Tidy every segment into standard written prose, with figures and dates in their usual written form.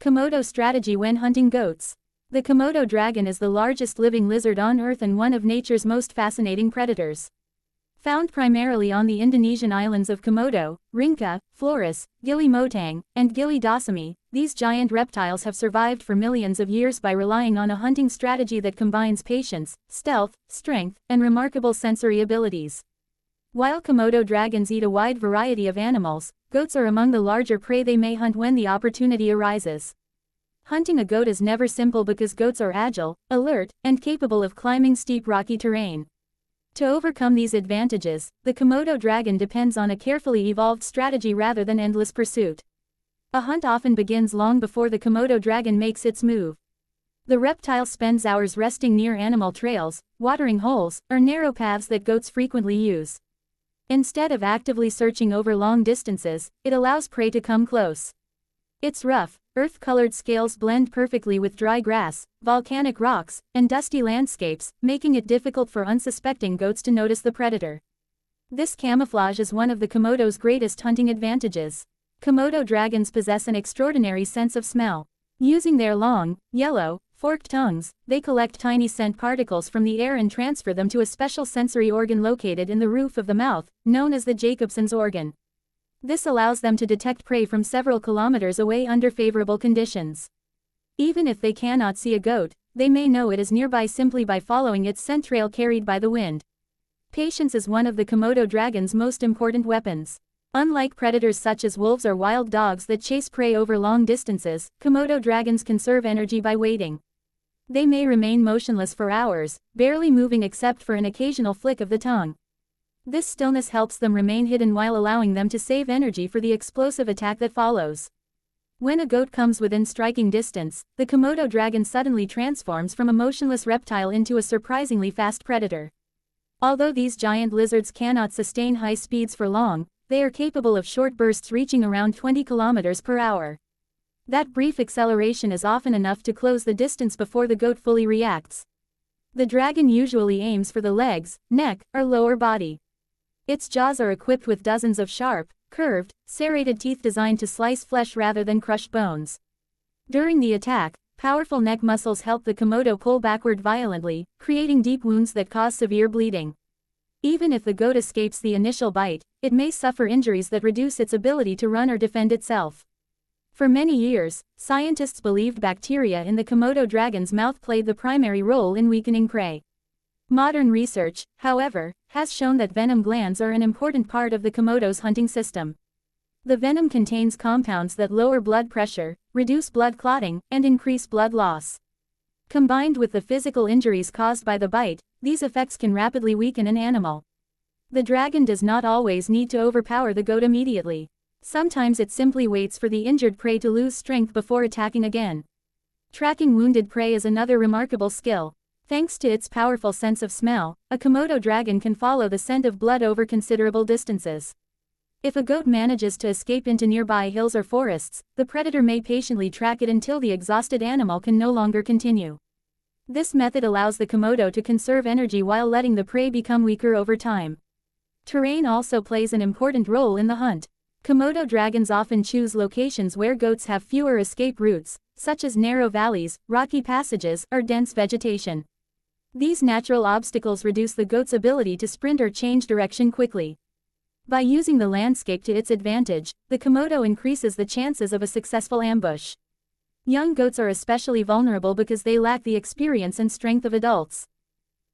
Komodo strategy when hunting goats. The Komodo dragon is the largest living lizard on Earth and one of nature's most fascinating predators. Found primarily on the Indonesian islands of Komodo, Rinca, Flores, Gili Motang, and Gili Dasami, these giant reptiles have survived for millions of years by relying on a hunting strategy that combines patience, stealth, strength, and remarkable sensory abilities. While Komodo dragons eat a wide variety of animals, goats are among the larger prey they may hunt when the opportunity arises. Hunting a goat is never simple because goats are agile, alert, and capable of climbing steep rocky terrain. To overcome these advantages, the Komodo dragon depends on a carefully evolved strategy rather than endless pursuit. A hunt often begins long before the Komodo dragon makes its move. The reptile spends hours resting near animal trails, watering holes, or narrow paths that goats frequently use. Instead of actively searching over long distances, it allows prey to come close. Its rough, earth-colored scales blend perfectly with dry grass, volcanic rocks, and dusty landscapes, making it difficult for unsuspecting goats to notice the predator. This camouflage is one of the Komodo's greatest hunting advantages. Komodo dragons possess an extraordinary sense of smell. Using their long, yellow, forked tongues, they collect tiny scent particles from the air and transfer them to a special sensory organ located in the roof of the mouth, known as the Jacobson's organ. This allows them to detect prey from several kilometers away under favorable conditions. Even if they cannot see a goat, they may know it is nearby simply by following its scent trail carried by the wind. Patience is one of the Komodo dragon's most important weapons. Unlike predators such as wolves or wild dogs that chase prey over long distances, Komodo dragons conserve energy by waiting. They may remain motionless for hours, barely moving except for an occasional flick of the tongue. This stillness helps them remain hidden while allowing them to save energy for the explosive attack that follows. When a goat comes within striking distance, the Komodo dragon suddenly transforms from a motionless reptile into a surprisingly fast predator. Although these giant lizards cannot sustain high speeds for long, they are capable of short bursts reaching around 20 kilometers per hour. That brief acceleration is often enough to close the distance before the goat fully reacts. The dragon usually aims for the legs, neck, or lower body. Its jaws are equipped with dozens of sharp, curved, serrated teeth designed to slice flesh rather than crush bones. During the attack, powerful neck muscles help the Komodo pull backward violently, creating deep wounds that cause severe bleeding. Even if the goat escapes the initial bite, it may suffer injuries that reduce its ability to run or defend itself. For many years, scientists believed bacteria in the Komodo dragon's mouth played the primary role in weakening prey. Modern research, however, has shown that venom glands are an important part of the Komodo's hunting system. The venom contains compounds that lower blood pressure, reduce blood clotting, and increase blood loss. Combined with the physical injuries caused by the bite, these effects can rapidly weaken an animal. The dragon does not always need to overpower the goat immediately. Sometimes it simply waits for the injured prey to lose strength before attacking again. Tracking wounded prey is another remarkable skill. Thanks to its powerful sense of smell, a Komodo dragon can follow the scent of blood over considerable distances. If a goat manages to escape into nearby hills or forests, the predator may patiently track it until the exhausted animal can no longer continue. This method allows the Komodo to conserve energy while letting the prey become weaker over time. Terrain also plays an important role in the hunt. Komodo dragons often choose locations where goats have fewer escape routes, such as narrow valleys, rocky passages, or dense vegetation. These natural obstacles reduce the goat's ability to sprint or change direction quickly. By using the landscape to its advantage, the Komodo increases the chances of a successful ambush. Young goats are especially vulnerable because they lack the experience and strength of adults.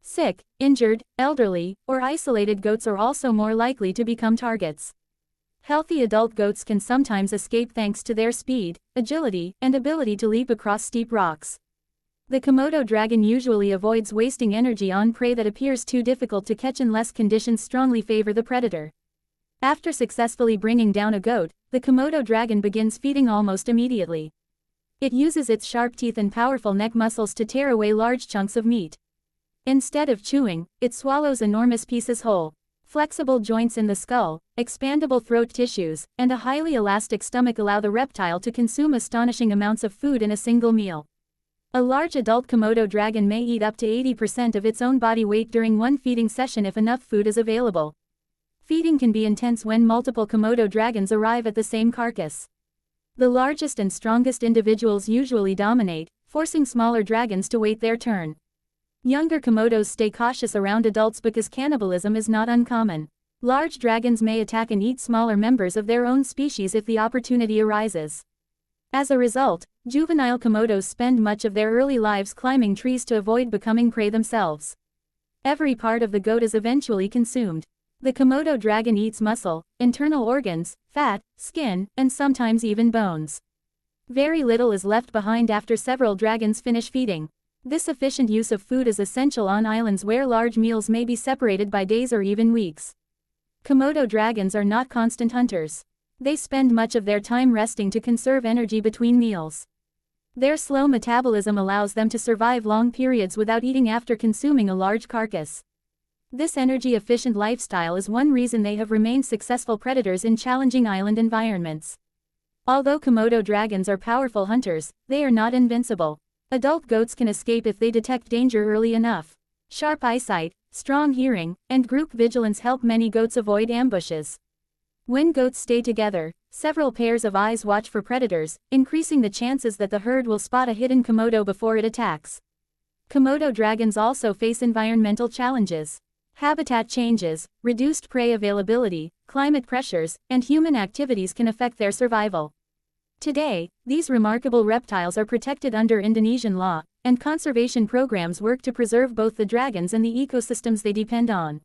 Sick, injured, elderly, or isolated goats are also more likely to become targets. Healthy adult goats can sometimes escape thanks to their speed, agility, and ability to leap across steep rocks. The Komodo dragon usually avoids wasting energy on prey that appears too difficult to catch unless conditions strongly favor the predator. After successfully bringing down a goat, the Komodo dragon begins feeding almost immediately. It uses its sharp teeth and powerful neck muscles to tear away large chunks of meat. Instead of chewing, it swallows enormous pieces whole. Flexible joints in the skull, expandable throat tissues, and a highly elastic stomach allow the reptile to consume astonishing amounts of food in a single meal. A large adult Komodo dragon may eat up to 80% of its own body weight during one feeding session if enough food is available. Feeding can be intense when multiple Komodo dragons arrive at the same carcass. The largest and strongest individuals usually dominate, forcing smaller dragons to wait their turn. Younger Komodos stay cautious around adults because cannibalism is not uncommon. Large dragons may attack and eat smaller members of their own species if the opportunity arises. As a result, juvenile Komodos spend much of their early lives climbing trees to avoid becoming prey themselves. Every part of the goat is eventually consumed. The Komodo dragon eats muscle, internal organs, fat, skin, and sometimes even bones. Very little is left behind after several dragons finish feeding. This efficient use of food is essential on islands where large meals may be separated by days or even weeks. Komodo dragons are not constant hunters. They spend much of their time resting to conserve energy between meals. Their slow metabolism allows them to survive long periods without eating after consuming a large carcass. This energy-efficient lifestyle is one reason they have remained successful predators in challenging island environments. Although Komodo dragons are powerful hunters, they are not invincible. Adult goats can escape if they detect danger early enough. Sharp eyesight, strong hearing, and group vigilance help many goats avoid ambushes. When goats stay together, several pairs of eyes watch for predators, increasing the chances that the herd will spot a hidden Komodo before it attacks. Komodo dragons also face environmental challenges. Habitat changes, reduced prey availability, climate pressures, and human activities can affect their survival. Today, these remarkable reptiles are protected under Indonesian law, and conservation programs work to preserve both the dragons and the ecosystems they depend on.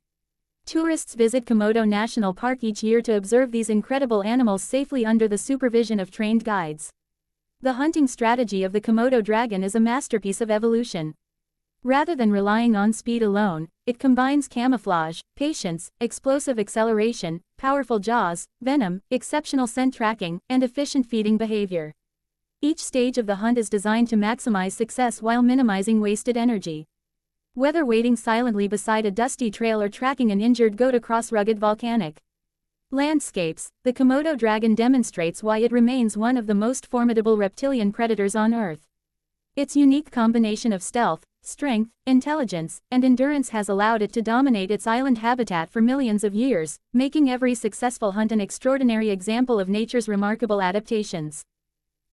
Tourists visit Komodo National Park each year to observe these incredible animals safely under the supervision of trained guides. The hunting strategy of the Komodo dragon is a masterpiece of evolution. Rather than relying on speed alone, it combines camouflage, patience, explosive acceleration, powerful jaws, venom, exceptional scent tracking, and efficient feeding behavior. Each stage of the hunt is designed to maximize success while minimizing wasted energy. Whether waiting silently beside a dusty trail or tracking an injured goat across rugged volcanic landscapes, the Komodo dragon demonstrates why it remains one of the most formidable reptilian predators on Earth. Its unique combination of stealth, strength, intelligence, and endurance has allowed it to dominate its island habitat for millions of years, making every successful hunt an extraordinary example of nature's remarkable adaptations.